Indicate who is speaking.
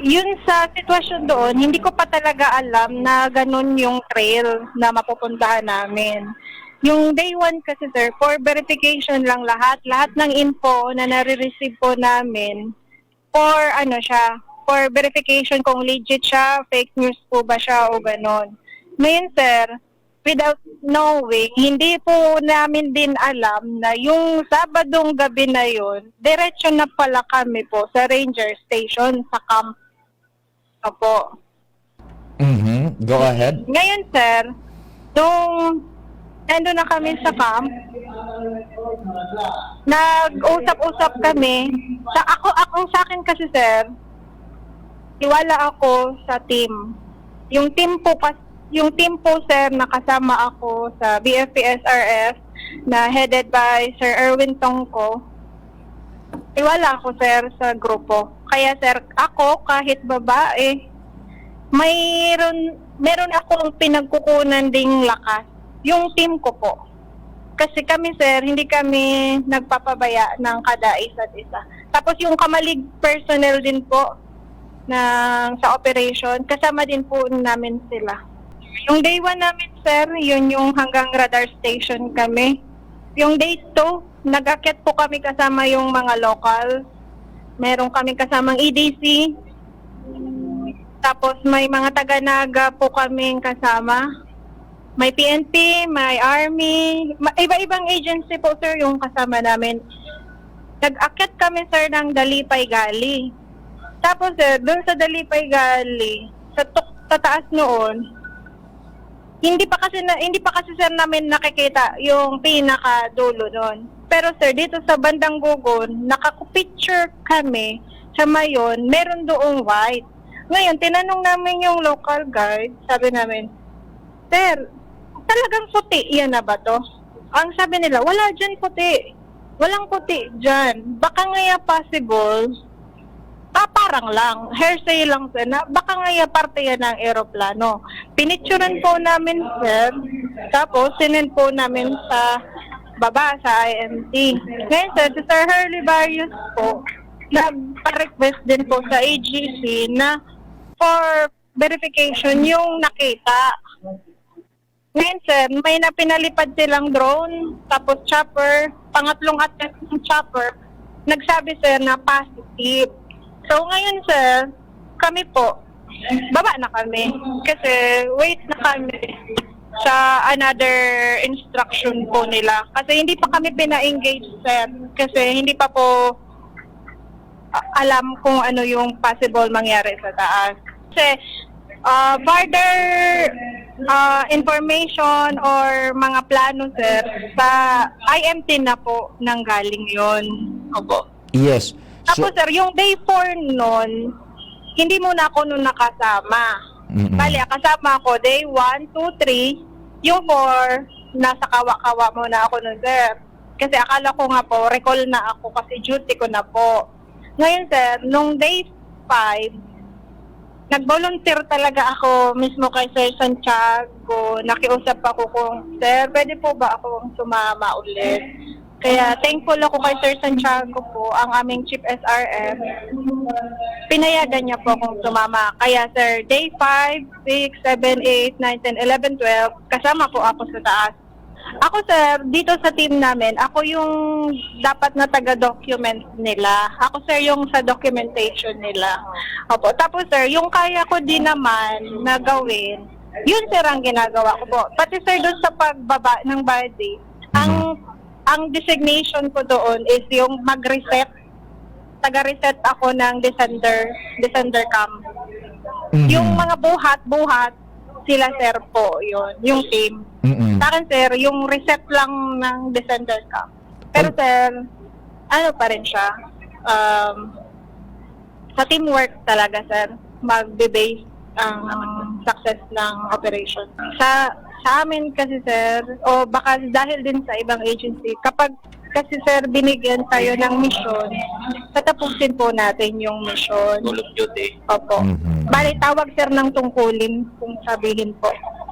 Speaker 1: Yun sa sitwasyon doon, hindi ko pa talaga alam na ganun yung trail na mapupuntahan namin. Yung day one kasi sir, for verification lang lahat ng info na nare-receive po namin for for verification kung legit siya, fake news po ba siya o ganon. Ngayon sir, without knowing, hindi po namin din alam na yung Sabadong gabi na yun, diretso na pala kami po sa ranger station sa camp. Opo.
Speaker 2: Go ahead.
Speaker 1: Ngayon sir, nung nandun na kami sa camp, nag-usap-usap kami. Ako sa akin kasi sir, tiwala ako sa team. Yung team po sir, nakasama ako sa BFP-SRF na headed by Sir Erwin Tongko. Tiwala ako sir sa grupo. Kaya sir, ako kahit babae, meron akong pinagkukunan ding lakas. Yung team ko po. Kasi kami sir, hindi kami nagpapabaya ng kada isa't isa. Tapos yung kamalig personnel din po sa operation, kasama din po namin sila. Yung day 1 namin sir, yun yung hanggang radar station kami. Yung day 2, nag-akyat po kami kasama yung mga local. Meron kami kasamang EDC. Tapos may mga taga-naga po kaming kasama. May PNP, may Army, iba-ibang agency po sir yung kasama namin. Nag-akyat kami sir ng Dalipay Gali. Tapos sir, doon sa Dalipay Gali, sa taas noon, hindi pa kasi sir namin nakikita yung pinaka-dulo noon. Pero sir, dito sa bandang Gugon, nakakupicture kami sa mayon, meron doong white. Ngayon, tinanong namin yung local guide, sabi namin, sir, talagang puti, yan na ba to? Ang sabi nila, wala dyan puti. Walang puti dyan. Baka ngaya possible, parang lang, hearsay lang sir, na baka ngaya parte yan ng aeroplano. Pinicturan po namin sir, tapos sinend po namin sa baba, sa IMT. Ngayon sir, si Sir Hurley Barrios po, nagpa-request din po sa AGC na for verification yung nakita. Ngayon sir, may napinalipad silang drone, tapos chopper, pangatlong attempt ng chopper, nagsabi sir na positive. So ngayon sir, kami po, baba na kami, kasi wait na kami sa another instruction po nila. Kasi hindi pa kami pina-engage sir, kasi hindi pa po alam kung ano yung possible mangyari sa taas. Kasi further information or mga plano sir, sa IMT na po nanggaling yon. Opo.
Speaker 2: Yes.
Speaker 1: Tapos sir, yung day 4 nun, hindi muna ako nun nakasama. Bali, kasama ako day 1, 2, 3, yung 4, nasa kawa-kawa muna ako nun sir. Kasi akala ko nga po, recall na ako kasi duty ko na po. Ngayon sir, nung day 5, nag-volunteer talaga ako mismo kay Sir Santiago. Nakiusap ako kung, sir, pwede po ba akong sumama ulit? Kaya thankful ako kay Sir Santiago po, ang aming Chief SRF. Pinayagan niya po akong sumama. Kaya sir, day 5, 6, 7, 8, 9, 10, 11, 12, kasama po ako sa taas. Ako sir, dito sa team namin, ako yung dapat na taga-document nila. Ako sir yung sa documentation nila. Opo. Tapos sir, yung kaya ko din naman na gawin, yun sir ang ginagawa ko po. Pati sir doon sa pagbaba ng body, ang designation ko doon is yung mag-reset. Taga-reset ako ng descender camp. Yung mga buhat, sila sir po, yun, yung team. Sa akin sir, yung reset lang ng descender camp. Pero sir, ano pa rin siya, sa teamwork talaga sir, mag-base ang success ng operation. Sa amin kasi sir, o baka dahil din sa ibang agency, kapag kasi sir binigyan tayo ng mission, tatapusin po natin yung mission.
Speaker 3: Call of Duty.
Speaker 1: Opo. Bali, tawag sir ng tungkulin kung sabihin po.